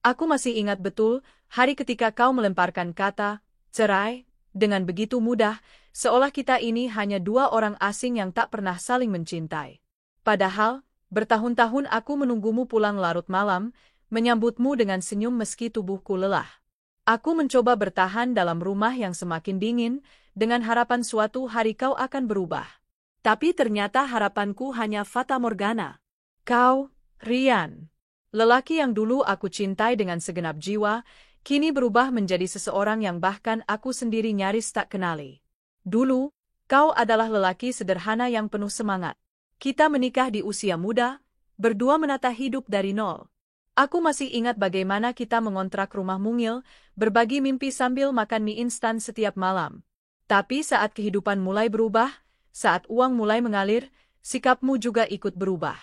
Aku masih ingat betul hari ketika kau melemparkan kata cerai dengan begitu mudah, seolah kita ini hanya dua orang asing yang tak pernah saling mencintai. Padahal, bertahun-tahun aku menunggumu pulang larut malam, menyambutmu dengan senyum meski tubuhku lelah. Aku mencoba bertahan dalam rumah yang semakin dingin, dengan harapan suatu hari kau akan berubah. Tapi ternyata harapanku hanya fata morgana. Kau, Rian. Lelaki yang dulu aku cintai dengan segenap jiwa, kini berubah menjadi seseorang yang bahkan aku sendiri nyaris tak kenali. Dulu, kau adalah lelaki sederhana yang penuh semangat. Kita menikah di usia muda, berdua menata hidup dari nol. Aku masih ingat bagaimana kita mengontrak rumah mungil, berbagi mimpi sambil makan mie instan setiap malam. Tapi saat kehidupan mulai berubah, saat uang mulai mengalir, sikapmu juga ikut berubah.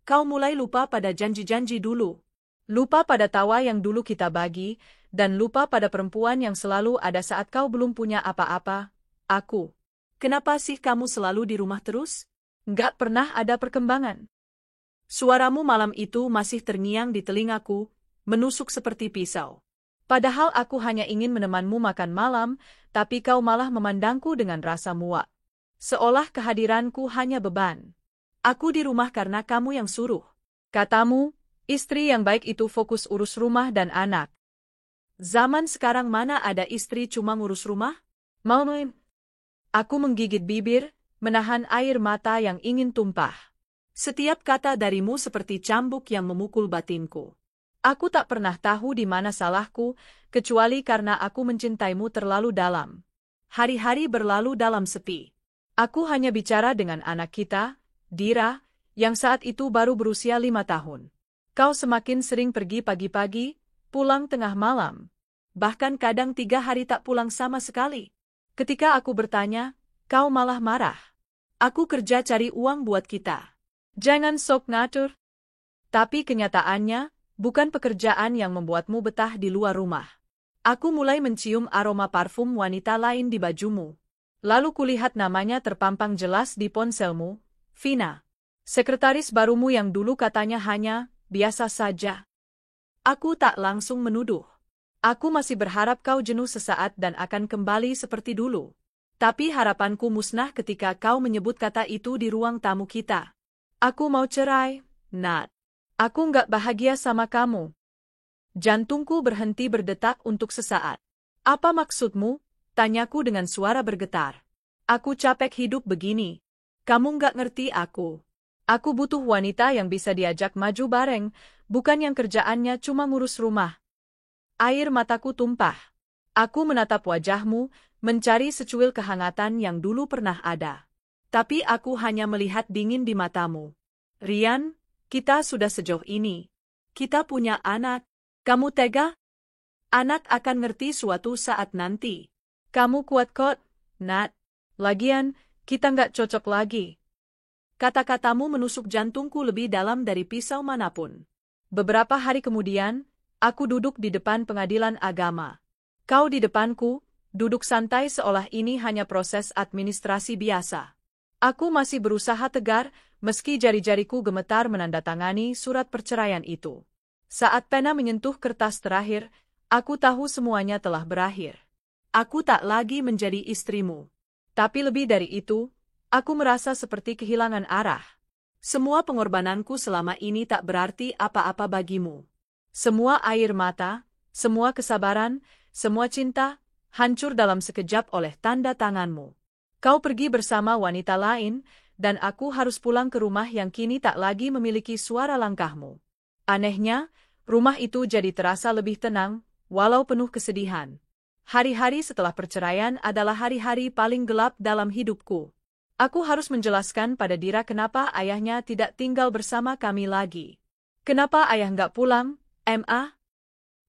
Kau mulai lupa pada janji-janji dulu. Lupa pada tawa yang dulu kita bagi, dan lupa pada perempuan yang selalu ada saat kau belum punya apa-apa, aku. Kenapa sih kamu selalu di rumah terus? Nggak pernah ada perkembangan. Suaramu malam itu masih terngiang di telingaku, menusuk seperti pisau. Padahal aku hanya ingin menemanmu makan malam, tapi kau malah memandangku dengan rasa muak. Seolah kehadiranku hanya beban. Aku di rumah karena kamu yang suruh. Katamu, istri yang baik itu fokus urus rumah dan anak. Zaman sekarang mana ada istri cuma ngurus rumah? Mau? Aku menggigit bibir, menahan air mata yang ingin tumpah. Setiap kata darimu seperti cambuk yang memukul batinku. Aku tak pernah tahu di mana salahku, kecuali karena aku mencintaimu terlalu dalam. Hari-hari berlalu dalam sepi. Aku hanya bicara dengan anak kita, Dira, yang saat itu baru berusia 5 tahun. Kau semakin sering pergi pagi-pagi, pulang tengah malam. Bahkan kadang 3 hari tak pulang sama sekali. Ketika aku bertanya, kau malah marah. Aku kerja cari uang buat kita. Jangan sok ngatur. Tapi kenyataannya, bukan pekerjaan yang membuatmu betah di luar rumah. Aku mulai mencium aroma parfum wanita lain di bajumu. Lalu kulihat namanya terpampang jelas di ponselmu, Vina. Sekretaris barumu yang dulu katanya hanya biasa saja. Aku tak langsung menuduh. Aku masih berharap kau jenuh sesaat dan akan kembali seperti dulu. Tapi harapanku musnah ketika kau menyebut kata itu di ruang tamu kita. Aku mau cerai, Nat. Aku nggak bahagia sama kamu. Jantungku berhenti berdetak untuk sesaat. Apa maksudmu? Tanyaku dengan suara bergetar. Aku capek hidup begini. Kamu nggak ngerti aku. Aku butuh wanita yang bisa diajak maju bareng, bukan yang kerjaannya cuma ngurus rumah. Air mataku tumpah. Aku menatap wajahmu, mencari secuil kehangatan yang dulu pernah ada. Tapi aku hanya melihat dingin di matamu. Rian, kita sudah sejauh ini. Kita punya anak. Kamu tega? Anak akan ngerti suatu saat nanti. Kamu kuat kok, Nat. Lagian, kita nggak cocok lagi. Kata-katamu menusuk jantungku lebih dalam dari pisau manapun. Beberapa hari kemudian, aku duduk di depan pengadilan agama. Kau di depanku, duduk santai seolah ini hanya proses administrasi biasa. Aku masih berusaha tegar, meski jari-jariku gemetar menandatangani surat perceraian itu. Saat pena menyentuh kertas terakhir, aku tahu semuanya telah berakhir. Aku tak lagi menjadi istrimu. Tapi lebih dari itu, aku merasa seperti kehilangan arah. Semua pengorbananku selama ini tak berarti apa-apa bagimu. Semua air mata, semua kesabaran, semua cinta, hancur dalam sekejap oleh tanda tanganmu. Kau pergi bersama wanita lain, dan aku harus pulang ke rumah yang kini tak lagi memiliki suara langkahmu. Anehnya, rumah itu jadi terasa lebih tenang, walau penuh kesedihan. Hari-hari setelah perceraian adalah hari-hari paling gelap dalam hidupku. Aku harus menjelaskan pada Dira kenapa ayahnya tidak tinggal bersama kami lagi. Kenapa ayah nggak pulang, Ma?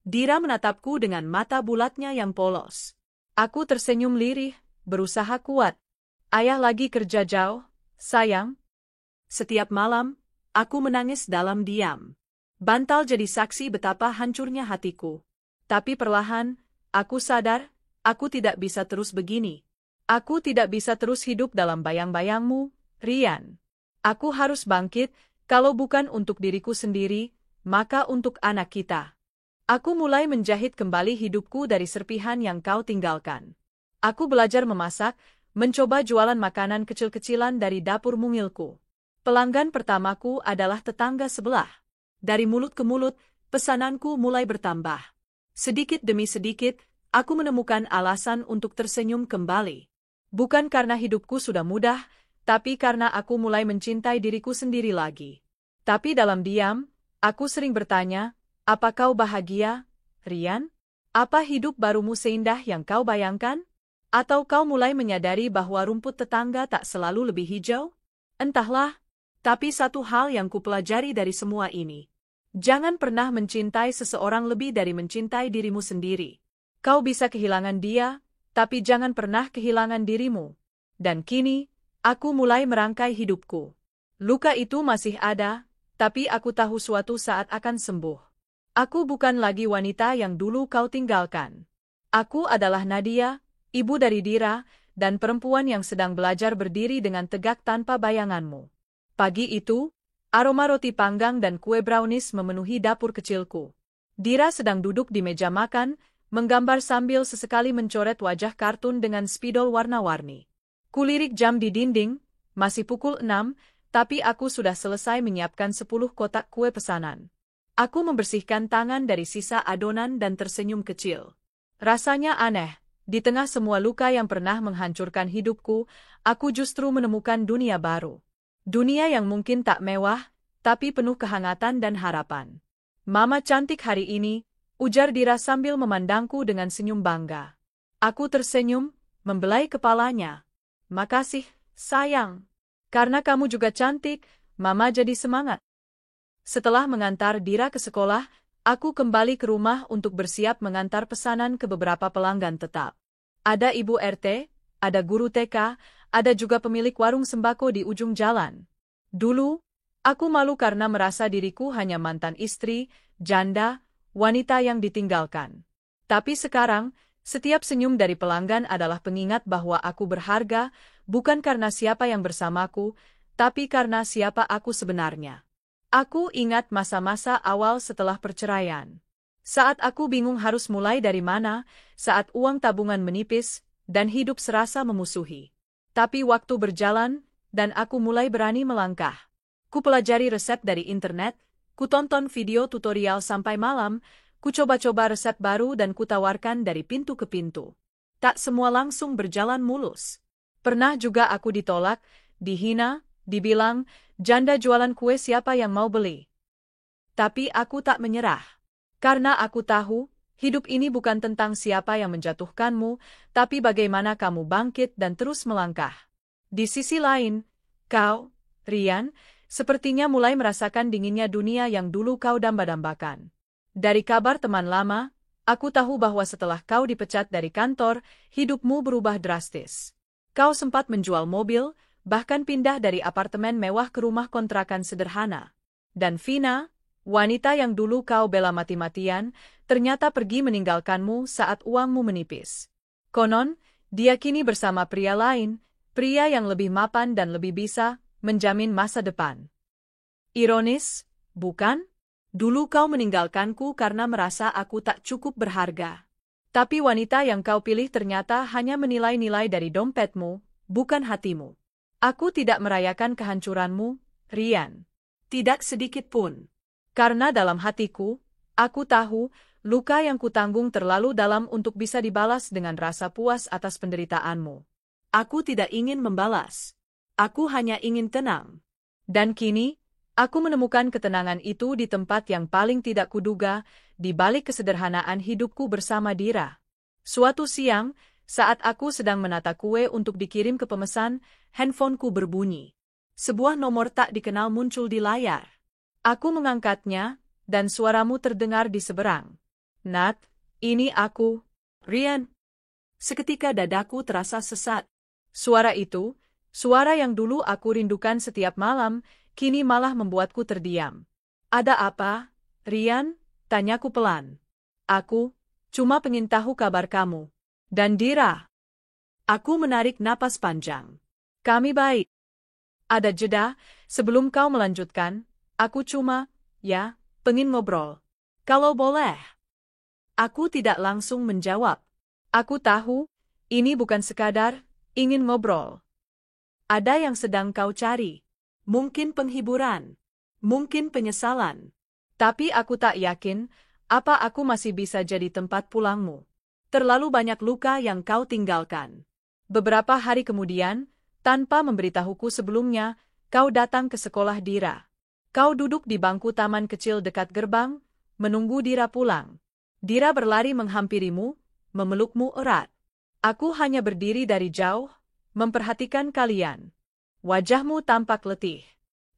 Dira menatapku dengan mata bulatnya yang polos. Aku tersenyum lirih, berusaha kuat. Ayah lagi kerja jauh, sayang. Setiap malam, aku menangis dalam diam. Bantal jadi saksi betapa hancurnya hatiku. Tapi perlahan, aku sadar, aku tidak bisa terus begini. Aku tidak bisa terus hidup dalam bayang-bayangmu, Rian. Aku harus bangkit, kalau bukan untuk diriku sendiri, maka untuk anak kita. Aku mulai menjahit kembali hidupku dari serpihan yang kau tinggalkan. Aku belajar memasak, mencoba jualan makanan kecil-kecilan dari dapur mungilku. Pelanggan pertamaku adalah tetangga sebelah. Dari mulut ke mulut, pesananku mulai bertambah. Sedikit demi sedikit, aku menemukan alasan untuk tersenyum kembali. Bukan karena hidupku sudah mudah, tapi karena aku mulai mencintai diriku sendiri lagi. Tapi dalam diam, aku sering bertanya, apa kau bahagia, Rian? Apa hidup barumu seindah yang kau bayangkan? Atau kau mulai menyadari bahwa rumput tetangga tak selalu lebih hijau? Entahlah, tapi satu hal yang kupelajari dari semua ini. Jangan pernah mencintai seseorang lebih dari mencintai dirimu sendiri. Kau bisa kehilangan dia, tapi jangan pernah kehilangan dirimu. Dan kini, aku mulai merangkai hidupku. Luka itu masih ada, tapi aku tahu suatu saat akan sembuh. Aku bukan lagi wanita yang dulu kau tinggalkan. Aku adalah Nadia, ibu dari Dira, dan perempuan yang sedang belajar berdiri dengan tegak tanpa bayanganmu. Pagi itu, aroma roti panggang dan kue brownies memenuhi dapur kecilku. Dira sedang duduk di meja makan, menggambar sambil sesekali mencoret wajah kartun dengan spidol warna-warni. Kulirik jam di dinding, masih pukul 6, tapi aku sudah selesai menyiapkan 10 kotak kue pesanan. Aku membersihkan tangan dari sisa adonan dan tersenyum kecil. Rasanya aneh, di tengah semua luka yang pernah menghancurkan hidupku, aku justru menemukan dunia baru. Dunia yang mungkin tak mewah, tapi penuh kehangatan dan harapan. Mama cantik hari ini, ujar Dira sambil memandangku dengan senyum bangga. Aku tersenyum, membelai kepalanya. Makasih, sayang. Karena kamu juga cantik, Mama jadi semangat. Setelah mengantar Dira ke sekolah, aku kembali ke rumah untuk bersiap mengantar pesanan ke beberapa pelanggan tetap. Ada ibu RT, ada guru TK, ada juga pemilik warung sembako di ujung jalan. Dulu, aku malu karena merasa diriku hanya mantan istri, janda, wanita yang ditinggalkan. Tapi sekarang, setiap senyum dari pelanggan adalah pengingat bahwa aku berharga, bukan karena siapa yang bersamaku, tapi karena siapa aku sebenarnya. Aku ingat masa-masa awal setelah perceraian. Saat aku bingung harus mulai dari mana, saat uang tabungan menipis, dan hidup serasa memusuhi. Tapi waktu berjalan, dan aku mulai berani melangkah. Ku pelajari resep dari internet, ku tonton video tutorial sampai malam, ku coba-coba resep baru dan ku tawarkan dari pintu ke pintu. Tak semua langsung berjalan mulus. Pernah juga aku ditolak, dihina, dibilang, janda jualan kue siapa yang mau beli. Tapi aku tak menyerah. Karena aku tahu, hidup ini bukan tentang siapa yang menjatuhkanmu, tapi bagaimana kamu bangkit dan terus melangkah. Di sisi lain, kau, Rian, sepertinya mulai merasakan dinginnya dunia yang dulu kau damba-dambakan. Dari kabar teman lama, aku tahu bahwa setelah kau dipecat dari kantor, hidupmu berubah drastis. Kau sempat menjual mobil, bahkan pindah dari apartemen mewah ke rumah kontrakan sederhana. Dan Vina, wanita yang dulu kau bela mati-matian, ternyata pergi meninggalkanmu saat uangmu menipis. Konon, dia kini bersama pria lain, pria yang lebih mapan dan lebih bisa menjamin masa depan. Ironis, bukan? Dulu kau meninggalkanku karena merasa aku tak cukup berharga. Tapi wanita yang kau pilih ternyata hanya menilai nilai dari dompetmu, bukan hatimu. Aku tidak merayakan kehancuranmu, Rian. Tidak sedikit pun. Karena dalam hatiku, aku tahu, luka yang kutanggung terlalu dalam untuk bisa dibalas dengan rasa puas atas penderitaanmu. Aku tidak ingin membalas. Aku hanya ingin tenang. Dan kini, aku menemukan ketenangan itu di tempat yang paling tidak kuduga, di balik kesederhanaan hidupku bersama Dira. Suatu siang, saat aku sedang menata kue untuk dikirim ke pemesan, handphoneku berbunyi. Sebuah nomor tak dikenal muncul di layar. Aku mengangkatnya, dan suaramu terdengar di seberang. Nat, ini aku, Rian. Seketika dadaku terasa sesat. Suara itu, suara yang dulu aku rindukan setiap malam, kini malah membuatku terdiam. Ada apa, Rian? Tanyaku pelan. Aku cuma pengen tahu kabar kamu. Dan Dira. Aku menarik napas panjang. Kami baik. Ada jeda, sebelum kau melanjutkan. Aku cuma, pengen ngobrol. Kalau boleh. Aku tidak langsung menjawab. Aku tahu, ini bukan sekadar ingin ngobrol. Ada yang sedang kau cari. Mungkin penghiburan. Mungkin penyesalan. Tapi aku tak yakin, apa aku masih bisa jadi tempat pulangmu. Terlalu banyak luka yang kau tinggalkan. Beberapa hari kemudian, tanpa memberitahuku sebelumnya, kau datang ke sekolah Dira. Kau duduk di bangku taman kecil dekat gerbang, menunggu Dira pulang. Dira berlari menghampirimu, memelukmu erat. Aku hanya berdiri dari jauh, memperhatikan kalian. Wajahmu tampak letih.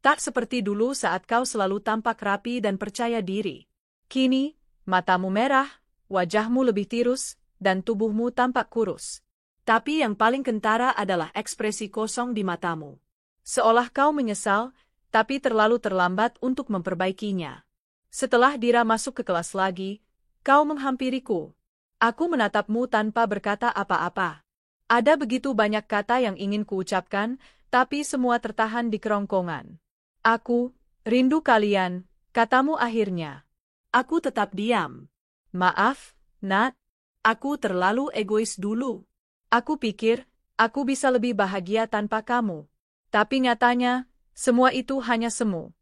Tak seperti dulu saat kau selalu tampak rapi dan percaya diri. Kini, matamu merah, wajahmu lebih tirus, dan tubuhmu tampak kurus. Tapi yang paling kentara adalah ekspresi kosong di matamu. Seolah kau menyesal, tapi terlalu terlambat untuk memperbaikinya. Setelah Dira masuk ke kelas lagi, kau menghampiriku. Aku menatapmu tanpa berkata apa-apa. Ada begitu banyak kata yang ingin kuucapkan, tapi semua tertahan di kerongkongan. Aku rindu kalian, katamu akhirnya. Aku tetap diam. Maaf, Nat. Aku terlalu egois dulu. Aku pikir, aku bisa lebih bahagia tanpa kamu. Tapi nyatanya, semua itu hanya semu.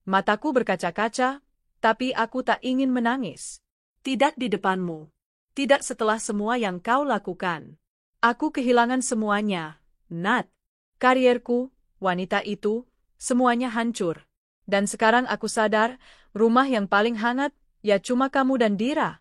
Mataku berkaca-kaca, tapi aku tak ingin menangis. Tidak di depanmu. Tidak setelah semua yang kau lakukan. Aku kehilangan semuanya, Nat. Karierku, wanita itu, semuanya hancur. Dan sekarang aku sadar, rumah yang paling hangat, ya cuma kamu dan Dira.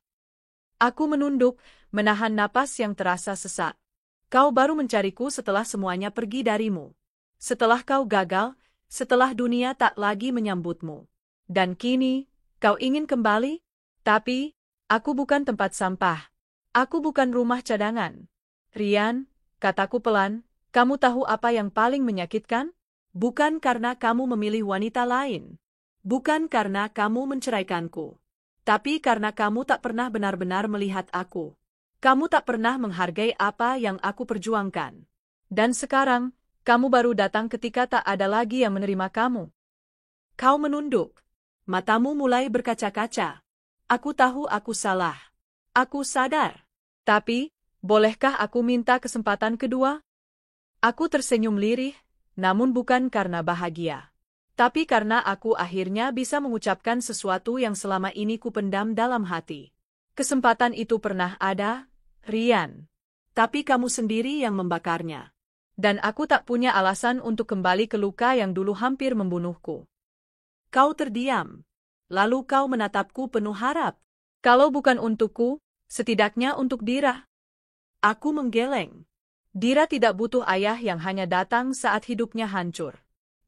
Aku menunduk, menahan napas yang terasa sesak. Kau baru mencariku setelah semuanya pergi darimu. Setelah kau gagal, setelah dunia tak lagi menyambutmu. Dan kini, kau ingin kembali? Tapi, aku bukan tempat sampah. Aku bukan rumah cadangan. Rian, kataku pelan, kamu tahu apa yang paling menyakitkan? Bukan karena kamu memilih wanita lain. Bukan karena kamu menceraikanku. Tapi karena kamu tak pernah benar-benar melihat aku. Kamu tak pernah menghargai apa yang aku perjuangkan. Dan sekarang, kamu baru datang ketika tak ada lagi yang menerima kamu. Kau menunduk. Matamu mulai berkaca-kaca. Aku tahu aku salah. Aku sadar. Tapi, bolehkah aku minta kesempatan kedua? Aku tersenyum lirih, namun bukan karena bahagia. Tapi karena aku akhirnya bisa mengucapkan sesuatu yang selama ini kupendam dalam hati. Kesempatan itu pernah ada, Rian. Tapi kamu sendiri yang membakarnya. Dan aku tak punya alasan untuk kembali ke luka yang dulu hampir membunuhku. Kau terdiam. Lalu kau menatapku penuh harap. Kalau bukan untukku, setidaknya untuk Dira. Aku menggeleng. Dira tidak butuh ayah yang hanya datang saat hidupnya hancur.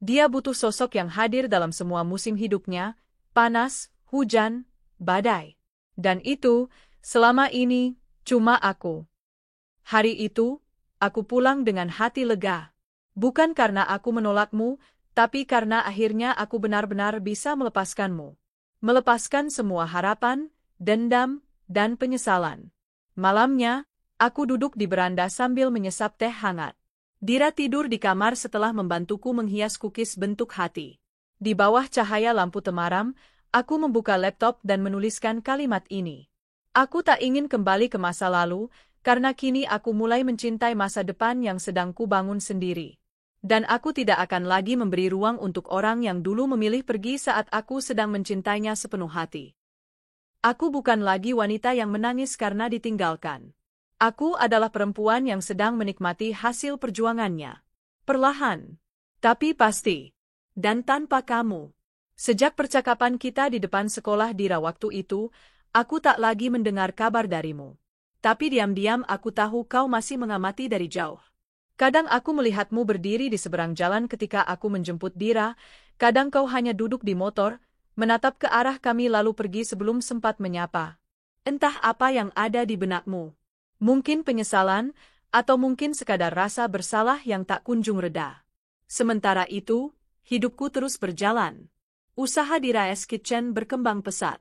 Dia butuh sosok yang hadir dalam semua musim hidupnya, panas, hujan, badai. Dan itu, selama ini, cuma aku. Hari itu, aku pulang dengan hati lega. Bukan karena aku menolakmu, tapi karena akhirnya aku benar-benar bisa melepaskanmu. Melepaskan semua harapan, dendam, dan penyesalan. Malamnya, aku duduk di beranda sambil menyesap teh hangat. Dira tidur di kamar setelah membantuku menghias kukis bentuk hati. Di bawah cahaya lampu temaram, aku membuka laptop dan menuliskan kalimat ini. Aku tak ingin kembali ke masa lalu, karena kini aku mulai mencintai masa depan yang sedang kubangun sendiri. Dan aku tidak akan lagi memberi ruang untuk orang yang dulu memilih pergi saat aku sedang mencintainya sepenuh hati. Aku bukan lagi wanita yang menangis karena ditinggalkan. Aku adalah perempuan yang sedang menikmati hasil perjuangannya. Perlahan. Tapi pasti. Dan tanpa kamu. Sejak percakapan kita di depan sekolah Dira waktu itu, aku tak lagi mendengar kabar darimu. Tapi diam-diam aku tahu kau masih mengamati dari jauh. Kadang aku melihatmu berdiri di seberang jalan ketika aku menjemput Dira, kadang kau hanya duduk di motor, menatap ke arah kami lalu pergi sebelum sempat menyapa. Entah apa yang ada di benakmu. Mungkin penyesalan, atau mungkin sekadar rasa bersalah yang tak kunjung reda. Sementara itu, hidupku terus berjalan. Usaha Dira's Kitchen berkembang pesat.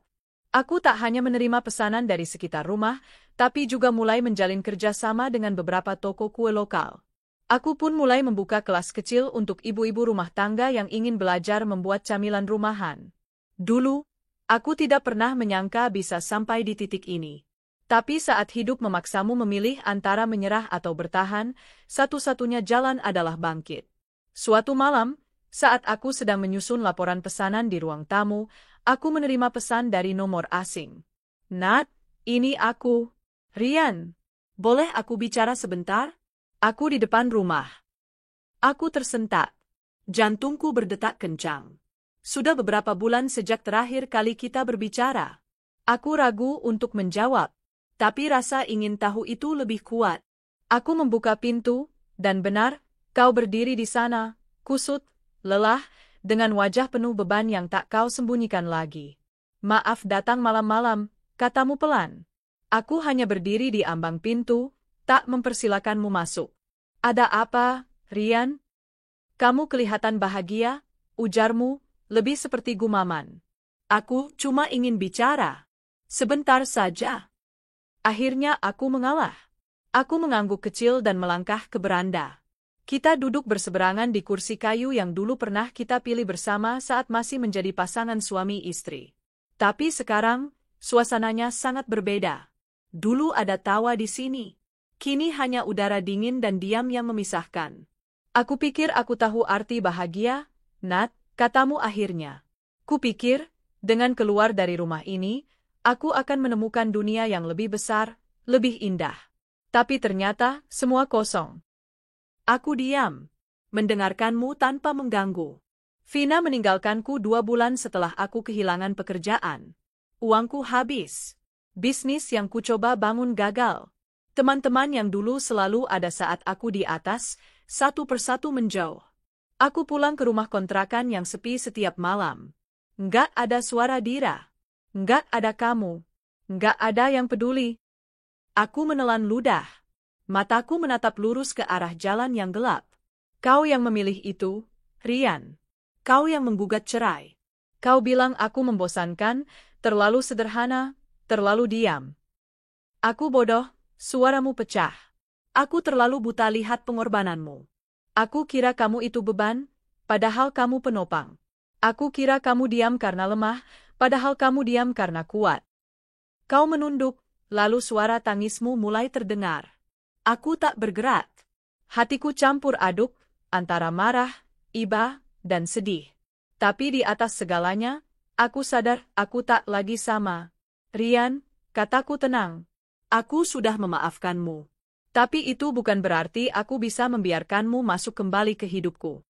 Aku tak hanya menerima pesanan dari sekitar rumah, tapi juga mulai menjalin kerjasama dengan beberapa toko kue lokal. Aku pun mulai membuka kelas kecil untuk ibu-ibu rumah tangga yang ingin belajar membuat camilan rumahan. Dulu, Aku tidak pernah menyangka bisa sampai di titik ini. Tapi saat hidup memaksamu memilih antara menyerah atau bertahan, satu-satunya jalan adalah bangkit. Suatu malam, saat aku sedang menyusun laporan pesanan di ruang tamu, aku menerima pesan dari nomor asing. Nat, ini aku. Rian, boleh aku bicara sebentar? Aku di depan rumah. Aku tersentak. Jantungku berdetak kencang. Sudah beberapa bulan sejak terakhir kali kita berbicara. Aku ragu untuk menjawab. Tapi rasa ingin tahu itu lebih kuat. Aku membuka pintu, dan benar, kau berdiri di sana, kusut, lelah, dengan wajah penuh beban yang tak kau sembunyikan lagi. Maaf datang malam-malam, katamu pelan. Aku hanya berdiri di ambang pintu, tak mempersilakanmu masuk. Ada apa, Rian? Kamu kelihatan bahagia, ujarmu, lebih seperti gumaman. Aku cuma ingin bicara. Sebentar saja. Akhirnya aku mengalah. Aku mengangguk kecil dan melangkah ke beranda. Kita duduk berseberangan di kursi kayu yang dulu pernah kita pilih bersama saat masih menjadi pasangan suami istri. Tapi sekarang, suasananya sangat berbeda. Dulu ada tawa di sini. Kini hanya udara dingin dan diam yang memisahkan. Aku pikir aku tahu arti bahagia, Nat, katamu akhirnya. Kupikir, dengan keluar dari rumah ini, aku akan menemukan dunia yang lebih besar, lebih indah. Tapi ternyata, semua kosong. Aku diam, mendengarkanmu tanpa mengganggu. Vina meninggalkanku 2 bulan setelah aku kehilangan pekerjaan. Uangku habis. Bisnis yang kucoba bangun gagal. Teman-teman yang dulu selalu ada saat aku di atas, satu persatu menjauh. Aku pulang ke rumah kontrakan yang sepi setiap malam. Nggak ada suara Dira. Nggak ada kamu. Nggak ada yang peduli. Aku menelan ludah. Mataku menatap lurus ke arah jalan yang gelap. Kau yang memilih itu, Rian. Kau yang menggugat cerai. Kau bilang aku membosankan, terlalu sederhana, terlalu diam. Aku bodoh, suaramu pecah. Aku terlalu buta lihat pengorbananmu. Aku kira kamu itu beban, padahal kamu penopang. Aku kira kamu diam karena lemah, padahal kamu diam karena kuat. Kau menunduk, lalu suara tangismu mulai terdengar. Aku tak bergerak. Hatiku campur aduk, antara marah, iba, dan sedih. Tapi di atas segalanya, aku sadar aku tak lagi sama. Rian, kataku tenang. Aku sudah memaafkanmu. Tapi itu bukan berarti aku bisa membiarkanmu masuk kembali ke hidupku.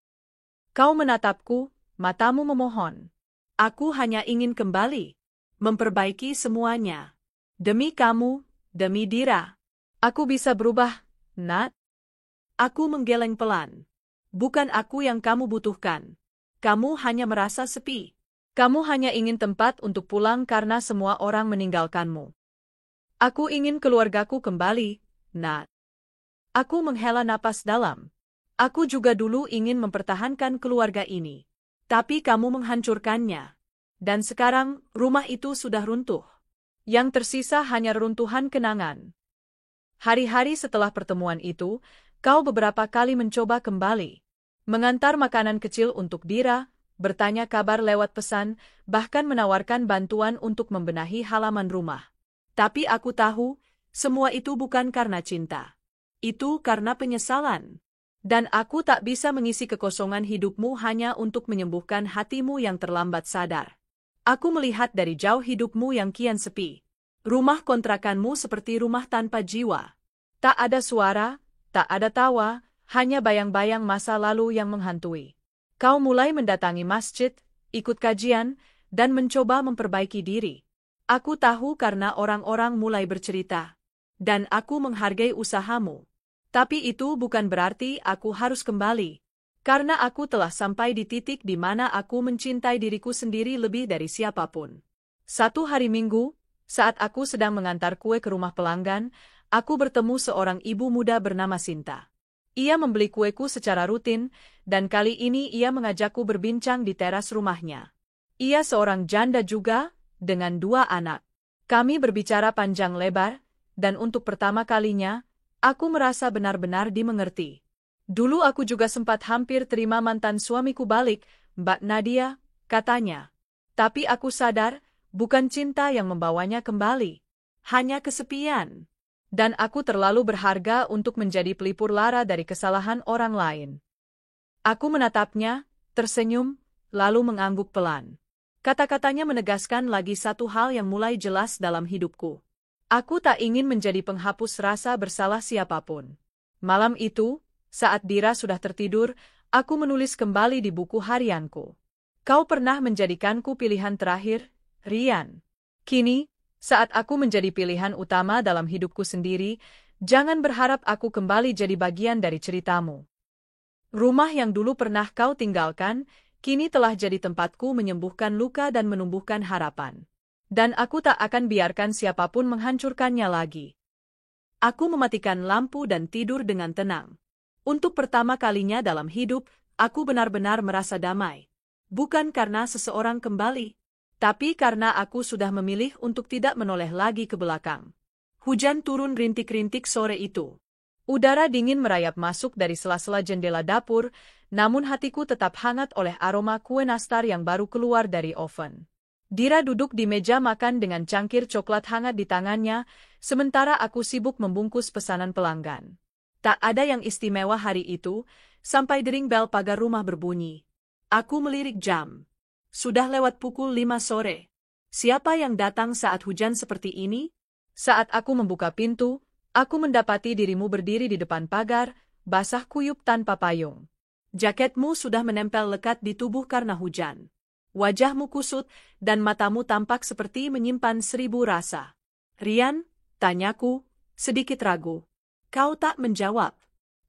Kau menatapku, matamu memohon. Aku hanya ingin kembali, memperbaiki semuanya. Demi kamu, demi Dira. Aku bisa berubah, Nat. Aku menggeleng pelan. Bukan aku yang kamu butuhkan. Kamu hanya merasa sepi. Kamu hanya ingin tempat untuk pulang karena semua orang meninggalkanmu. Aku ingin keluargaku kembali, Nat. Aku menghela napas dalam. Aku juga dulu ingin mempertahankan keluarga ini. Tapi kamu menghancurkannya. Dan sekarang, rumah itu sudah runtuh. Yang tersisa hanya reruntuhan kenangan. Hari-hari setelah pertemuan itu, kau beberapa kali mencoba kembali. Mengantar makanan kecil untuk Dira, bertanya kabar lewat pesan, bahkan menawarkan bantuan untuk membenahi halaman rumah. Tapi aku tahu, semua itu bukan karena cinta. Itu karena penyesalan. Dan aku tak bisa mengisi kekosongan hidupmu hanya untuk menyembuhkan hatimu yang terlambat sadar. Aku melihat dari jauh hidupmu yang kian sepi. Rumah kontrakanmu seperti rumah tanpa jiwa. Tak ada suara, tak ada tawa, hanya bayang-bayang masa lalu yang menghantui. Kau mulai mendatangi masjid, ikut kajian, dan mencoba memperbaiki diri. Aku tahu karena orang-orang mulai bercerita. Dan aku menghargai usahamu. Tapi itu bukan berarti aku harus kembali. Karena aku telah sampai di titik di mana aku mencintai diriku sendiri lebih dari siapapun. Satu hari Minggu, saat aku sedang mengantar kue ke rumah pelanggan, aku bertemu seorang ibu muda bernama Sinta. Ia membeli kueku secara rutin, dan kali ini ia mengajakku berbincang di teras rumahnya. Ia seorang janda juga, dengan 2 anak. Kami berbicara panjang lebar, dan untuk pertama kalinya, aku merasa benar-benar dimengerti. Dulu aku juga sempat hampir terima mantan suamiku balik, Mbak Nadia, katanya. Tapi aku sadar, Bukan cinta yang membawanya kembali. Hanya kesepian. Dan aku terlalu berharga untuk menjadi pelipur lara dari kesalahan orang lain. Aku menatapnya, tersenyum, lalu mengangguk pelan. Kata-katanya menegaskan lagi satu hal yang mulai jelas dalam hidupku. Aku tak ingin menjadi penghapus rasa bersalah siapapun. Malam itu, saat Dira sudah tertidur, aku menulis kembali di buku harianku. Kau pernah menjadikanku pilihan terakhir, Rian. Kini, saat aku menjadi pilihan utama dalam hidupku sendiri, jangan berharap aku kembali jadi bagian dari ceritamu. Rumah yang dulu pernah kau tinggalkan, kini telah jadi tempatku menyembuhkan luka dan menumbuhkan harapan. Dan aku tak akan biarkan siapapun menghancurkannya lagi. Aku mematikan lampu dan tidur dengan tenang. Untuk pertama kalinya dalam hidup, aku benar-benar merasa damai. Bukan karena seseorang kembali, tapi karena aku sudah memilih untuk tidak menoleh lagi ke belakang. Hujan turun rintik-rintik sore itu. Udara dingin merayap masuk dari sela-sela jendela dapur, namun hatiku tetap hangat oleh aroma kue nastar yang baru keluar dari oven. Dira duduk di meja makan dengan cangkir coklat hangat di tangannya, sementara aku sibuk membungkus pesanan pelanggan. Tak ada yang istimewa hari itu, sampai dering bel pagar rumah berbunyi. Aku melirik jam. Sudah lewat pukul 5 sore. Siapa yang datang saat hujan seperti ini? Saat aku membuka pintu, aku mendapati dirimu berdiri di depan pagar, basah kuyup tanpa payung. Jaketmu sudah menempel lekat di tubuh karena hujan. Wajahmu kusut, dan matamu tampak seperti menyimpan 1000 rasa. Rian, tanyaku, sedikit ragu. Kau tak menjawab.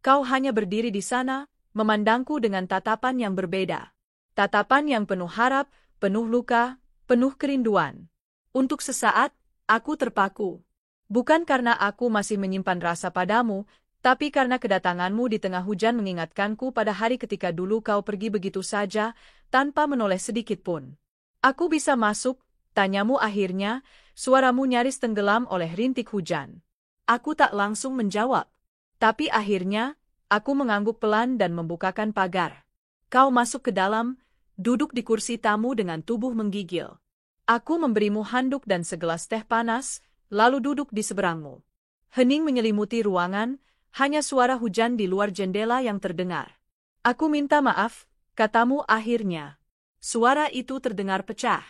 Kau hanya berdiri di sana, memandangku dengan tatapan yang berbeda. Tatapan yang penuh harap, penuh luka, penuh kerinduan. Untuk sesaat, aku terpaku. Bukan karena aku masih menyimpan rasa padamu, tapi karena kedatanganmu di tengah hujan mengingatkanku pada hari ketika dulu kau pergi begitu saja, tanpa menoleh sedikit pun. Aku bisa masuk, tanyamu akhirnya, suaramu nyaris tenggelam oleh rintik hujan. Aku tak langsung menjawab. Tapi akhirnya, aku mengangguk pelan dan membukakan pagar. Kau masuk ke dalam, duduk di kursi tamu dengan tubuh menggigil. Aku memberimu handuk dan segelas teh panas, lalu duduk di seberangmu. Hening menyelimuti ruangan, hanya suara hujan di luar jendela yang terdengar. Aku minta maaf, katamu akhirnya. Suara itu terdengar pecah.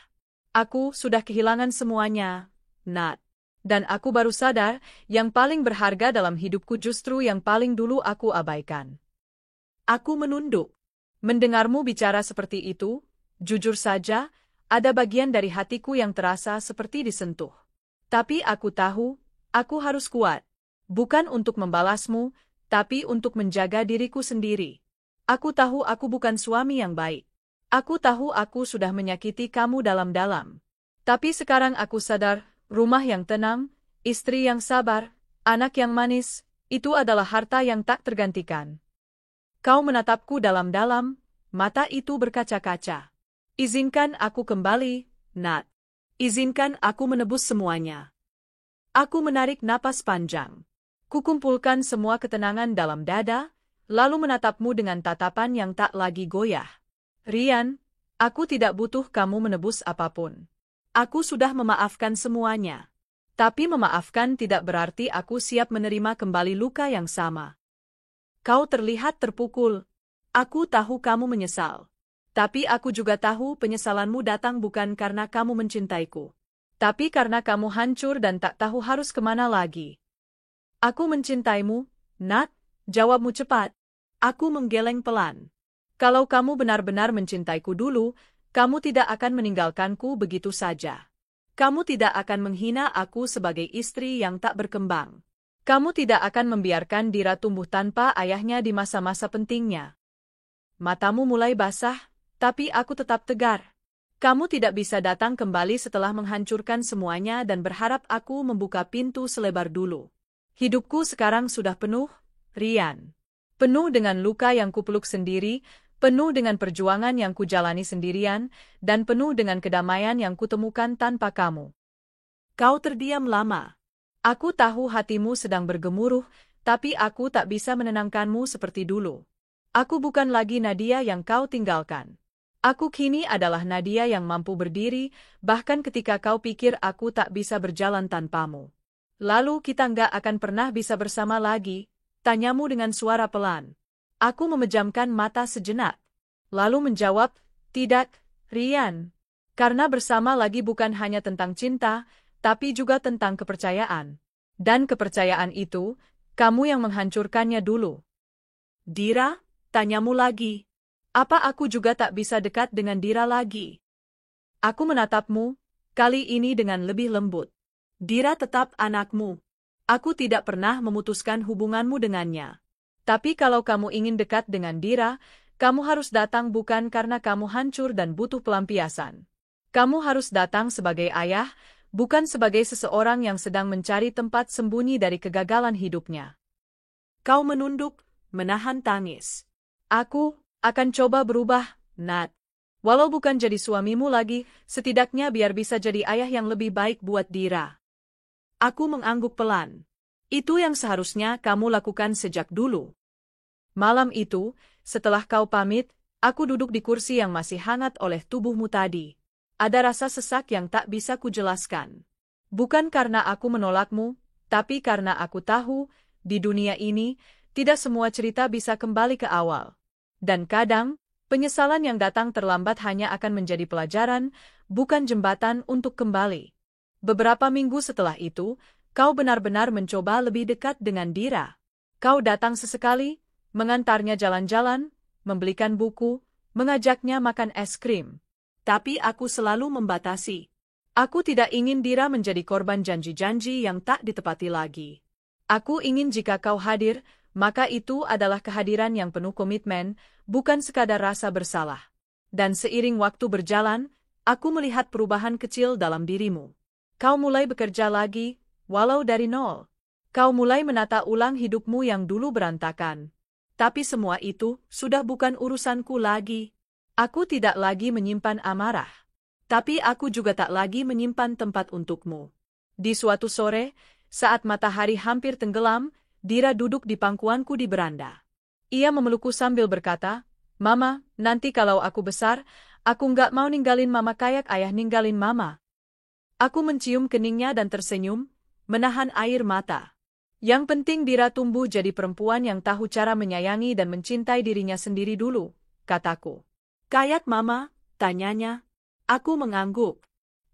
Aku sudah kehilangan semuanya, Nat. Dan aku baru sadar, yang paling berharga dalam hidupku justru yang paling dulu aku abaikan. Aku menunduk. Mendengarmu bicara seperti itu, jujur saja, ada bagian dari hatiku yang terasa seperti disentuh. Tapi aku tahu, aku harus kuat. Bukan untuk membalasmu, tapi untuk menjaga diriku sendiri. Aku tahu aku bukan suami yang baik. Aku tahu aku sudah menyakiti kamu dalam-dalam. Tapi sekarang aku sadar, rumah yang tenang, istri yang sabar, anak yang manis, itu adalah harta yang tak tergantikan. Kau menatapku dalam-dalam, mata itu berkaca-kaca. Izinkan aku kembali, Nat. Izinkan aku menebus semuanya. Aku menarik napas panjang. Kukumpulkan semua ketenangan dalam dada, lalu menatapmu dengan tatapan yang tak lagi goyah. Rian, aku tidak butuh kamu menebus apapun. Aku sudah memaafkan semuanya. Tapi memaafkan tidak berarti aku siap menerima kembali luka yang sama. Kau terlihat terpukul. Aku tahu kamu menyesal. Tapi aku juga tahu penyesalanmu datang bukan karena kamu mencintaiku. Tapi karena kamu hancur dan tak tahu harus kemana lagi. Aku mencintaimu, Nat, jawabmu cepat. Aku menggeleng pelan. Kalau kamu benar-benar mencintaiku dulu, kamu tidak akan meninggalkanku begitu saja. Kamu tidak akan menghina aku sebagai istri yang tak berkembang. Kamu tidak akan membiarkan Dira tumbuh tanpa ayahnya di masa-masa pentingnya. Matamu mulai basah, tapi aku tetap tegar. Kamu tidak bisa datang kembali setelah menghancurkan semuanya dan berharap aku membuka pintu selebar dulu. Hidupku sekarang sudah penuh, Rian. Penuh dengan luka yang kupeluk sendiri, penuh dengan perjuangan yang kujalani sendirian, dan penuh dengan kedamaian yang kutemukan tanpa kamu. Kau terdiam lama. Aku tahu hatimu sedang bergemuruh, tapi aku tak bisa menenangkanmu seperti dulu. Aku bukan lagi Nadia yang kau tinggalkan. Aku kini adalah Nadia yang mampu berdiri, bahkan ketika kau pikir aku tak bisa berjalan tanpamu. Lalu kita nggak akan pernah bisa bersama lagi, tanyamu dengan suara pelan. Aku memejamkan mata sejenak. Lalu menjawab, tidak, Rian. Karena bersama lagi bukan hanya tentang cinta, tapi juga tentang kepercayaan. Dan kepercayaan itu, kamu yang menghancurkannya dulu. Dira, tanyamu lagi. Apa aku juga tak bisa dekat dengan Dira lagi? Aku menatapmu, kali ini dengan lebih lembut. Dira tetap anakmu. Aku tidak pernah memutuskan hubunganmu dengannya. Tapi kalau kamu ingin dekat dengan Dira, kamu harus datang bukan karena kamu hancur dan butuh pelampiasan. Kamu harus datang sebagai ayah, bukan sebagai seseorang yang sedang mencari tempat sembunyi dari kegagalan hidupnya. Kau menunduk, menahan tangis. Aku akan coba berubah, Nat. Walau bukan jadi suamimu lagi, setidaknya biar bisa jadi ayah yang lebih baik buat Dira. Aku mengangguk pelan. Itu yang seharusnya kamu lakukan sejak dulu. Malam itu, setelah kau pamit, aku duduk di kursi yang masih hangat oleh tubuhmu tadi. Ada rasa sesak yang tak bisa kujelaskan. Bukan karena aku menolakmu, tapi karena aku tahu, di dunia ini, tidak semua cerita bisa kembali ke awal. Dan kadang, penyesalan yang datang terlambat hanya akan menjadi pelajaran, bukan jembatan untuk kembali. Beberapa minggu setelah itu, kau benar-benar mencoba lebih dekat dengan Dira. Kau datang sesekali, mengantarnya jalan-jalan, membelikan buku, mengajaknya makan es krim. Tapi aku selalu membatasi. Aku tidak ingin Dira menjadi korban janji-janji yang tak ditepati lagi. Aku ingin jika kau hadir, maka itu adalah kehadiran yang penuh komitmen, bukan sekadar rasa bersalah. Dan seiring waktu berjalan, aku melihat perubahan kecil dalam dirimu. Kau mulai bekerja lagi, walau dari nol. Kau mulai menata ulang hidupmu yang dulu berantakan. Tapi semua itu sudah bukan urusanku lagi. Aku tidak lagi menyimpan amarah. Tapi aku juga tak lagi menyimpan tempat untukmu. Di suatu sore, saat matahari hampir tenggelam, Dira duduk di pangkuanku di beranda. Ia memelukku sambil berkata, Mama, nanti kalau aku besar, aku nggak mau ninggalin Mama kayak ayah ninggalin Mama. Aku mencium keningnya dan tersenyum, menahan air mata. Yang penting Dira tumbuh jadi perempuan yang tahu cara menyayangi dan mencintai dirinya sendiri dulu, kataku. Kayak Mama, tanyanya. Aku mengangguk.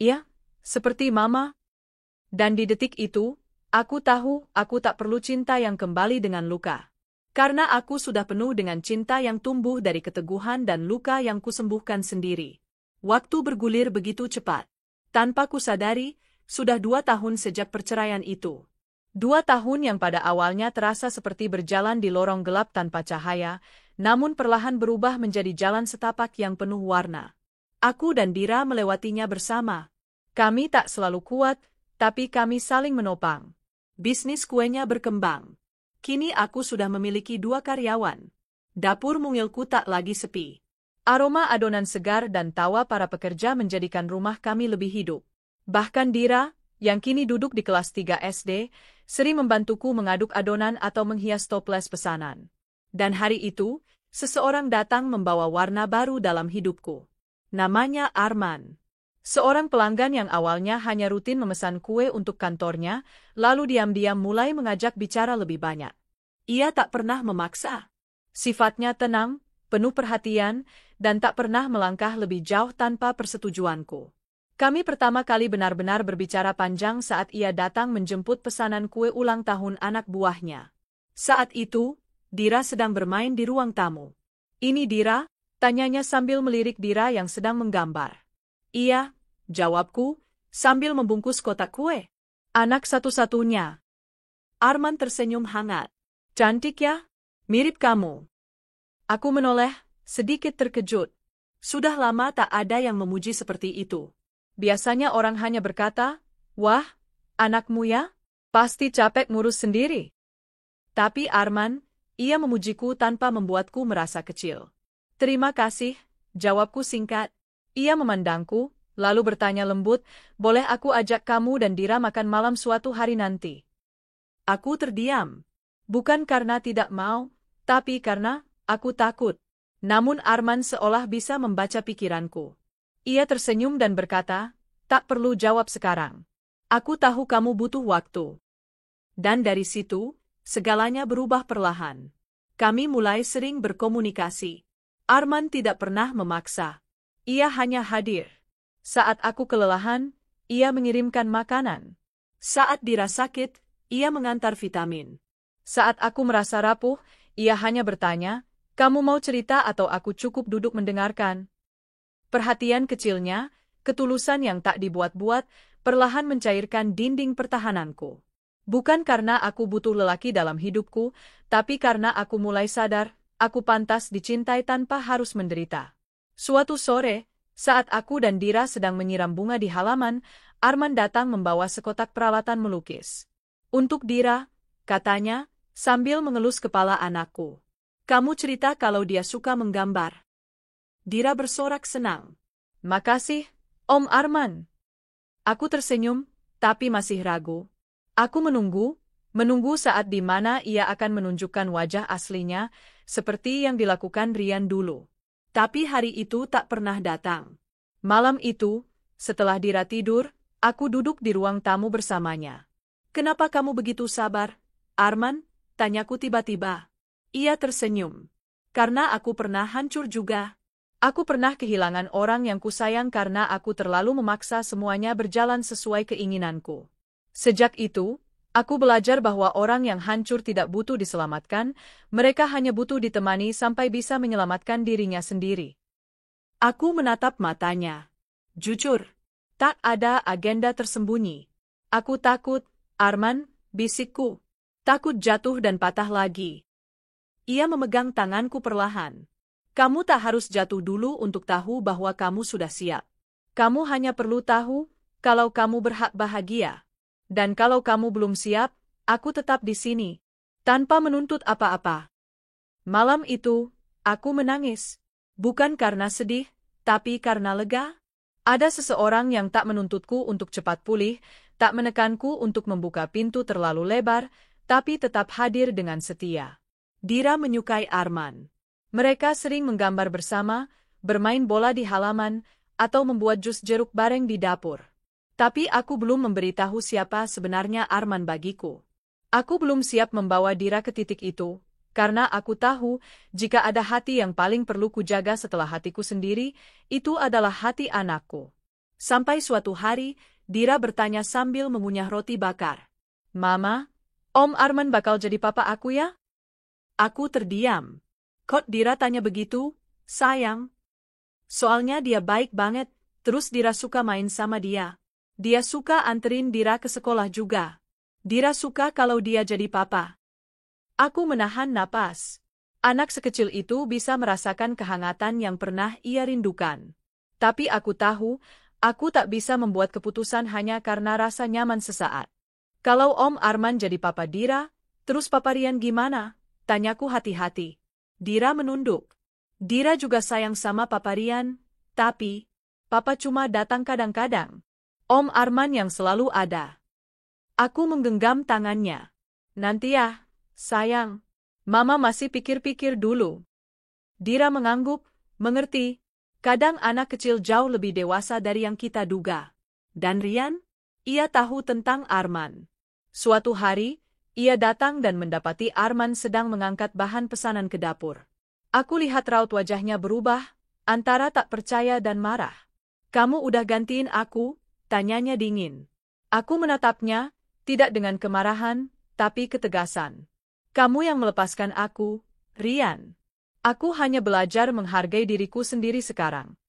Iya, seperti Mama. Dan di detik itu, aku tahu aku tak perlu cinta yang kembali dengan luka. Karena aku sudah penuh dengan cinta yang tumbuh dari keteguhan dan luka yang kusembuhkan sendiri. Waktu bergulir begitu cepat. Tanpa kusadari, sudah 2 tahun sejak perceraian itu. 2 tahun yang pada awalnya terasa seperti berjalan di lorong gelap tanpa cahaya, namun perlahan berubah menjadi jalan setapak yang penuh warna. Aku dan Dira melewatinya bersama. Kami tak selalu kuat, tapi kami saling menopang. Bisnis kuenya berkembang. Kini aku sudah memiliki 2 karyawan. Dapur mungilku tak lagi sepi. Aroma adonan segar dan tawa para pekerja menjadikan rumah kami lebih hidup. Bahkan Dira, yang kini duduk di kelas 3 SD, sering membantuku mengaduk adonan atau menghias toples pesanan. Dan hari itu, seseorang datang membawa warna baru dalam hidupku. Namanya Arman. Seorang pelanggan yang awalnya hanya rutin memesan kue untuk kantornya, lalu diam-diam mulai mengajak bicara lebih banyak. Ia tak pernah memaksa. Sifatnya tenang, penuh perhatian, dan tak pernah melangkah lebih jauh tanpa persetujuanku. Kami pertama kali benar-benar berbicara panjang saat ia datang menjemput pesanan kue ulang tahun anak buahnya. Saat itu, Dira sedang bermain di ruang tamu. Ini Dira? Tanyanya sambil melirik Dira yang sedang menggambar. Iya, jawabku, sambil membungkus kotak kue. Anak satu-satunya. Arman tersenyum hangat. Cantik ya? Mirip kamu. Aku menoleh, sedikit terkejut. Sudah lama tak ada yang memuji seperti itu. Biasanya orang hanya berkata, wah, anakmu ya? Pasti capek ngurus sendiri. Tapi Arman, ia memujiku tanpa membuatku merasa kecil. Terima kasih, jawabku singkat. Ia memandangku, lalu bertanya lembut, boleh aku ajak kamu dan Dira makan malam suatu hari nanti? Aku terdiam. Bukan karena tidak mau, tapi karena aku takut. Namun Arman seolah bisa membaca pikiranku. Ia tersenyum dan berkata, tak perlu jawab sekarang. Aku tahu kamu butuh waktu. Dan dari situ, segalanya berubah perlahan. Kami mulai sering berkomunikasi. Arman tidak pernah memaksa. Ia hanya hadir. Saat aku kelelahan, ia mengirimkan makanan. Saat Dira sakit, ia mengantar vitamin. Saat aku merasa rapuh, ia hanya bertanya, kamu mau cerita atau aku cukup duduk mendengarkan? Perhatian kecilnya, ketulusan yang tak dibuat-buat, perlahan mencairkan dinding pertahananku. Bukan karena aku butuh lelaki dalam hidupku, tapi karena aku mulai sadar, aku pantas dicintai tanpa harus menderita. Suatu sore, saat aku dan Dira sedang menyiram bunga di halaman, Arman datang membawa sekotak peralatan melukis. Untuk Dira, katanya, sambil mengelus kepala anakku. Kamu cerita kalau dia suka menggambar. Dira bersorak senang. Makasih, Om Arman. Aku tersenyum, tapi masih ragu. Aku menunggu saat di mana ia akan menunjukkan wajah aslinya, seperti yang dilakukan Rian dulu. Tapi hari itu tak pernah datang. Malam itu, setelah Dira tidur, aku duduk di ruang tamu bersamanya. Kenapa kamu begitu sabar, Arman? Tanyaku tiba-tiba. Ia tersenyum. Karena aku pernah hancur juga. Aku pernah kehilangan orang yang kusayang karena aku terlalu memaksa semuanya berjalan sesuai keinginanku. Sejak itu, aku belajar bahwa orang yang hancur tidak butuh diselamatkan, mereka hanya butuh ditemani sampai bisa menyelamatkan dirinya sendiri. Aku menatap matanya. Jujur, tak ada agenda tersembunyi. Aku takut, Arman, bisikku. Takut jatuh dan patah lagi. Ia memegang tanganku perlahan. Kamu tak harus jatuh dulu untuk tahu bahwa kamu sudah siap. Kamu hanya perlu tahu, kalau kamu berhak bahagia. Dan kalau kamu belum siap, aku tetap di sini, tanpa menuntut apa-apa. Malam itu, aku menangis. Bukan karena sedih, tapi karena lega. Ada seseorang yang tak menuntutku untuk cepat pulih, tak menekanku untuk membuka pintu terlalu lebar, tapi tetap hadir dengan setia. Dira menyukai Arman. Mereka sering menggambar bersama, bermain bola di halaman, atau membuat jus jeruk bareng di dapur. Tapi aku belum memberitahu siapa sebenarnya Arman bagiku. Aku belum siap membawa Dira ke titik itu, karena aku tahu, jika ada hati yang paling perlu kujaga setelah hatiku sendiri, itu adalah hati anakku. Sampai suatu hari, Dira bertanya sambil mengunyah roti bakar. Mama, Om Arman bakal jadi papa aku ya? Aku terdiam. Kok Dira tanya begitu, sayang? Soalnya dia baik banget, terus Dira suka main sama dia. Dia suka anterin Dira ke sekolah juga. Dira suka kalau dia jadi papa. Aku menahan napas. Anak sekecil itu bisa merasakan kehangatan yang pernah ia rindukan. Tapi aku tahu, aku tak bisa membuat keputusan hanya karena rasa nyaman sesaat. Kalau Om Arman jadi papa Dira, terus Papa Rian gimana? Tanyaku hati-hati. Dira menunduk. Dira juga sayang sama Papa Rian, tapi Papa cuma datang kadang-kadang. Om Arman yang selalu ada. Aku menggenggam tangannya. Nanti ya, sayang. Mama masih pikir-pikir dulu. Dira mengangguk, mengerti. Kadang anak kecil jauh lebih dewasa dari yang kita duga. Dan Rian? Ia tahu tentang Arman. Suatu hari, ia datang dan mendapati Arman sedang mengangkat bahan pesanan ke dapur. Aku lihat raut wajahnya berubah, antara tak percaya dan marah. Kamu udah gantiin aku? Tanyanya dingin. Aku menatapnya, tidak dengan kemarahan, tapi ketegasan. Kamu yang melepaskan aku, Rian. Aku hanya belajar menghargai diriku sendiri sekarang.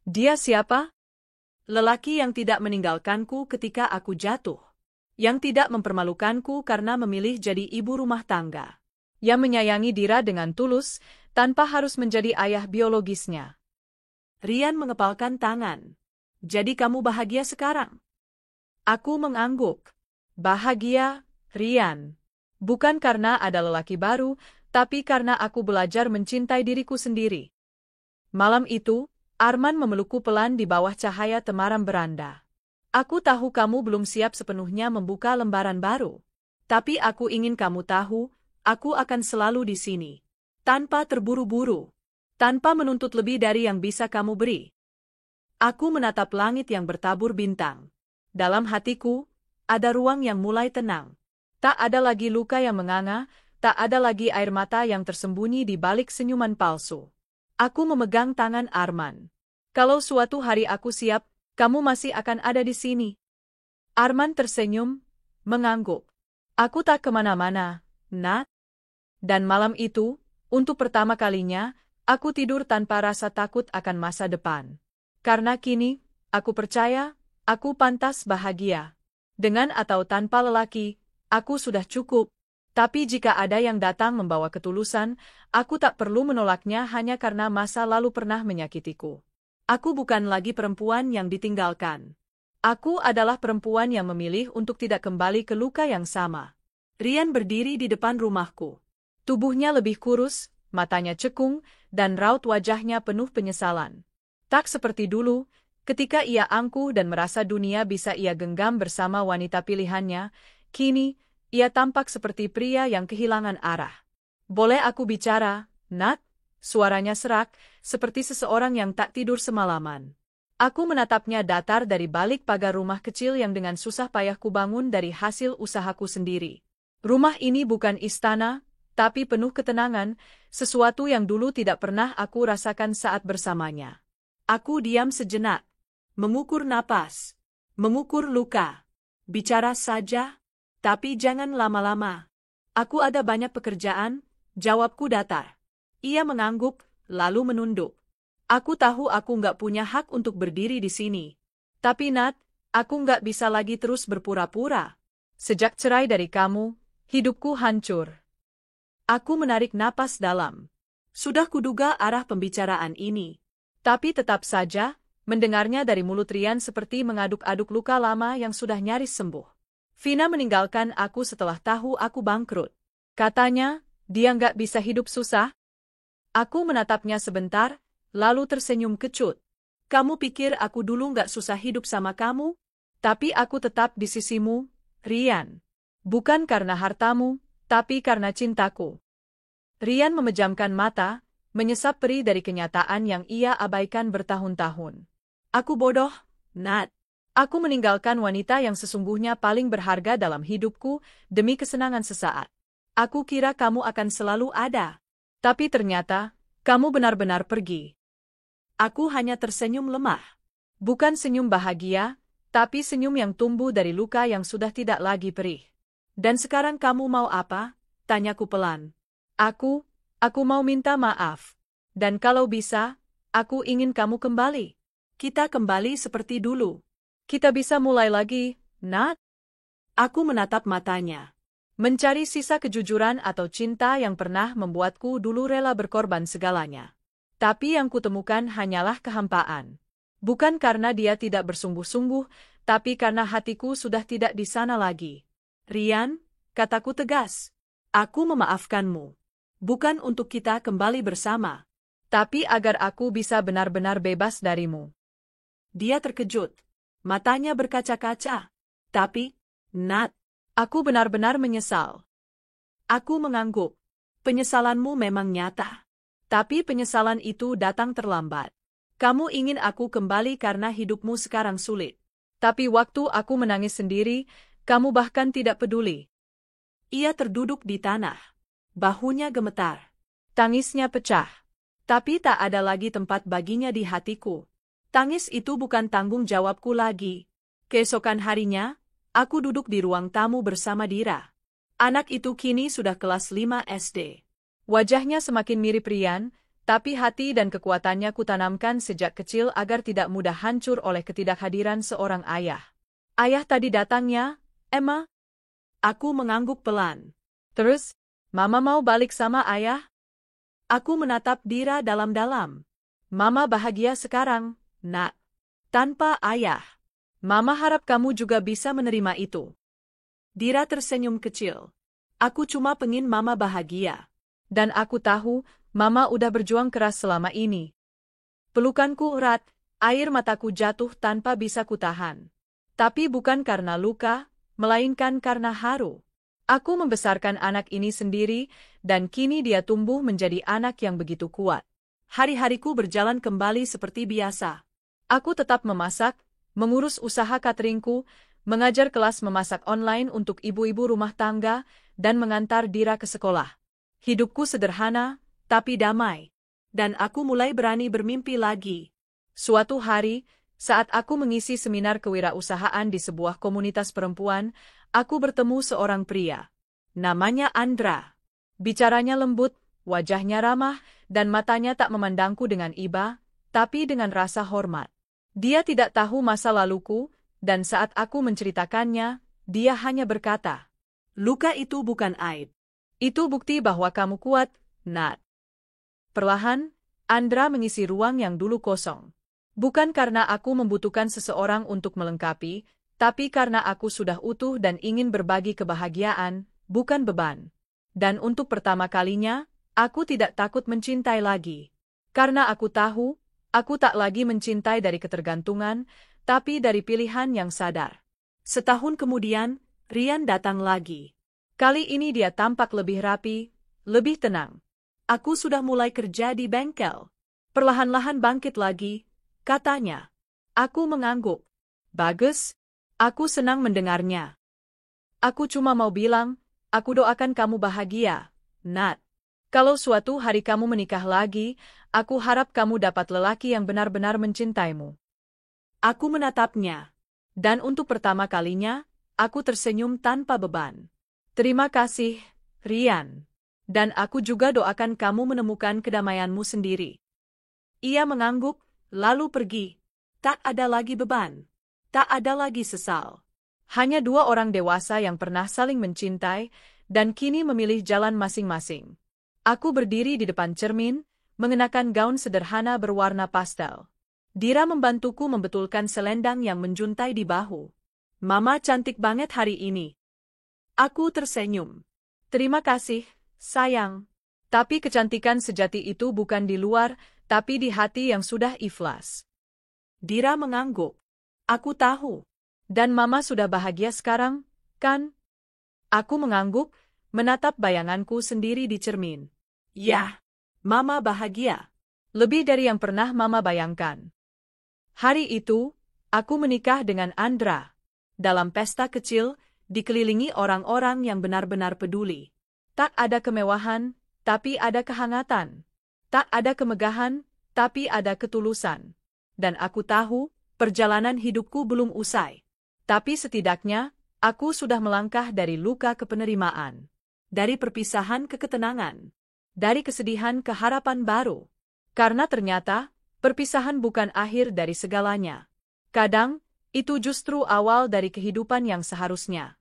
Dia siapa? Lelaki yang tidak meninggalkanku ketika aku jatuh. Yang tidak mempermalukanku karena memilih jadi ibu rumah tangga. Yang menyayangi Dira dengan tulus, tanpa harus menjadi ayah biologisnya. Rian mengepalkan tangan. Jadi kamu bahagia sekarang? Aku mengangguk. Bahagia, Rian. Bukan karena ada lelaki baru, tapi karena aku belajar mencintai diriku sendiri. Malam itu, Arman memelukku pelan di bawah cahaya temaram beranda. Aku tahu kamu belum siap sepenuhnya membuka lembaran baru. Tapi aku ingin kamu tahu, aku akan selalu di sini. Tanpa terburu-buru. tanpa menuntut lebih dari yang bisa kamu beri. Aku menatap langit yang bertabur bintang. Dalam hatiku, ada ruang yang mulai tenang. Tak ada lagi luka yang menganga, tak ada lagi air mata yang tersembunyi di balik senyuman palsu. Aku memegang tangan Arman. Kalau suatu hari aku siap, kamu masih akan ada di sini. Arman tersenyum, mengangguk. Aku tak kemana-mana, Nat. Dan malam itu, untuk pertama kalinya, aku tidur tanpa rasa takut akan masa depan. Karena kini, aku percaya, aku pantas bahagia. Dengan atau tanpa lelaki, aku sudah cukup. Tapi jika ada yang datang membawa ketulusan, aku tak perlu menolaknya hanya karena masa lalu pernah menyakitiku. Aku bukan lagi perempuan yang ditinggalkan. Aku adalah perempuan yang memilih untuk tidak kembali ke luka yang sama. Rian berdiri di depan rumahku. Tubuhnya lebih kurus, matanya cekung, dan raut wajahnya penuh penyesalan. Tak seperti dulu, ketika ia angkuh dan merasa dunia bisa ia genggam bersama wanita pilihannya, kini, ia tampak seperti pria yang kehilangan arah. Boleh aku bicara, Nat? Suaranya serak, seperti seseorang yang tak tidur semalaman. Aku menatapnya datar dari balik pagar rumah kecil yang dengan susah payah kubangun dari hasil usahaku sendiri. Rumah ini bukan istana, tapi penuh ketenangan, sesuatu yang dulu tidak pernah aku rasakan saat bersamanya. Aku diam sejenak, mengukur napas, mengukur luka. Bicara saja, tapi jangan lama-lama. Aku ada banyak pekerjaan, jawabku datar. Ia mengangguk, lalu menunduk. Aku tahu aku nggak punya hak untuk berdiri di sini. Tapi Nat, aku nggak bisa lagi terus berpura-pura. Sejak cerai dari kamu, hidupku hancur. Aku menarik napas dalam. Sudah kuduga arah pembicaraan ini. Tapi tetap saja, mendengarnya dari mulut Rian seperti mengaduk-aduk luka lama yang sudah nyaris sembuh. Vina meninggalkan aku setelah tahu aku bangkrut. Katanya, dia nggak bisa hidup susah. Aku menatapnya sebentar, lalu tersenyum kecut. Kamu pikir aku dulu nggak susah hidup sama kamu? Tapi aku tetap di sisimu, Rian. Bukan karena hartamu, tapi karena cintaku. Rian memejamkan mata, menyesap perih dari kenyataan yang ia abaikan bertahun-tahun. Aku bodoh, Nat. Aku meninggalkan wanita yang sesungguhnya paling berharga dalam hidupku demi kesenangan sesaat. Aku kira kamu akan selalu ada. Tapi ternyata, kamu benar-benar pergi. Aku hanya tersenyum lemah. Bukan senyum bahagia, tapi senyum yang tumbuh dari luka yang sudah tidak lagi perih. Dan sekarang kamu mau apa? Tanyaku pelan. Aku mau minta maaf. Dan kalau bisa, aku ingin kamu kembali. Kita kembali seperti dulu. Kita bisa mulai lagi, Nat? Aku menatap matanya. Mencari sisa kejujuran atau cinta yang pernah membuatku dulu rela berkorban segalanya. Tapi yang kutemukan hanyalah kehampaan. Bukan karena dia tidak bersungguh-sungguh, tapi karena hatiku sudah tidak di sana lagi. Rian, kataku tegas. Aku memaafkanmu. Bukan untuk kita kembali bersama, tapi agar aku bisa benar-benar bebas darimu. Dia terkejut. Matanya berkaca-kaca. Tapi, Nat, aku benar-benar menyesal. Aku mengangguk. Penyesalanmu memang nyata. Tapi penyesalan itu datang terlambat. Kamu ingin aku kembali karena hidupmu sekarang sulit. Tapi waktu aku menangis sendiri, kamu bahkan tidak peduli. Ia terduduk di tanah. Bahunya gemetar. Tangisnya pecah. Tapi tak ada lagi tempat baginya di hatiku. Tangis itu bukan tanggung jawabku lagi. Keesokan harinya, aku duduk di ruang tamu bersama Dira. Anak itu kini sudah kelas 5 SD. Wajahnya semakin mirip Rian, tapi hati dan kekuatannya kutanamkan sejak kecil agar tidak mudah hancur oleh ketidakhadiran seorang ayah. Ayah tadi datangnya, Emma? Aku mengangguk pelan. Terus, Mama mau balik sama ayah? Aku menatap Dira dalam-dalam. Mama bahagia sekarang, Nak. Tanpa ayah. Mama harap kamu juga bisa menerima itu. Dira tersenyum kecil. Aku cuma pengen Mama bahagia. Dan aku tahu, Mama udah berjuang keras selama ini. Pelukanku erat, air mataku jatuh tanpa bisa kutahan. Tapi bukan karena luka, melainkan karena haru. Aku membesarkan anak ini sendiri, dan kini dia tumbuh menjadi anak yang begitu kuat. Hari-hariku berjalan kembali seperti biasa. Aku tetap memasak, mengurus usaha cateringku, mengajar kelas memasak online untuk ibu-ibu rumah tangga, dan mengantar Dira ke sekolah. Hidupku sederhana, tapi damai. Dan aku mulai berani bermimpi lagi. Suatu hari, saat aku mengisi seminar kewirausahaan di sebuah komunitas perempuan, aku bertemu seorang pria. Namanya Andra. Bicaranya lembut, wajahnya ramah, dan matanya tak memandangku dengan iba, tapi dengan rasa hormat. Dia tidak tahu masa laluku, dan saat aku menceritakannya, dia hanya berkata, "Luka itu bukan aib. Itu bukti bahwa kamu kuat, Nat." Perlahan, Andra mengisi ruang yang dulu kosong. Bukan karena aku membutuhkan seseorang untuk melengkapi, tapi karena aku sudah utuh dan ingin berbagi kebahagiaan, bukan beban. Dan untuk pertama kalinya, aku tidak takut mencintai lagi. Karena aku tahu, aku tak lagi mencintai dari ketergantungan, tapi dari pilihan yang sadar. Setahun kemudian, Rian datang lagi. Kali ini dia tampak lebih rapi, lebih tenang. Aku sudah mulai kerja di bengkel. Perlahan-lahan bangkit lagi, katanya. Aku mengangguk. Bagus, aku senang mendengarnya. Aku cuma mau bilang, aku doakan kamu bahagia, Nat. Kalau suatu hari kamu menikah lagi, aku harap kamu dapat lelaki yang benar-benar mencintaimu. Aku menatapnya. Dan untuk pertama kalinya, aku tersenyum tanpa beban. Terima kasih, Rian. Dan aku juga doakan kamu menemukan kedamaianmu sendiri. Ia mengangguk, lalu pergi. Tak ada lagi beban. Tak ada lagi sesal. Hanya dua orang dewasa yang pernah saling mencintai, dan kini memilih jalan masing-masing. Aku berdiri di depan cermin, mengenakan gaun sederhana berwarna pastel. Dira membantuku membetulkan selendang yang menjuntai di bahu. Mama cantik banget hari ini. Aku tersenyum. Terima kasih, sayang. Tapi kecantikan sejati itu bukan di luar, tapi di hati yang sudah ikhlas. Dira mengangguk. Aku tahu. Dan Mama sudah bahagia sekarang, kan? Aku mengangguk, menatap bayanganku sendiri di cermin. Ya, Mama bahagia. Lebih dari yang pernah Mama bayangkan. Hari itu, aku menikah dengan Andra. Dalam pesta kecil, dikelilingi orang-orang yang benar-benar peduli. Tak ada kemewahan, tapi ada kehangatan. Tak ada kemegahan, tapi ada ketulusan. Dan aku tahu, perjalanan hidupku belum usai. Tapi setidaknya, aku sudah melangkah dari luka ke penerimaan. Dari perpisahan ke ketenangan. Dari kesedihan ke harapan baru. Karena ternyata, perpisahan bukan akhir dari segalanya. Kadang, itu justru awal dari kehidupan yang seharusnya.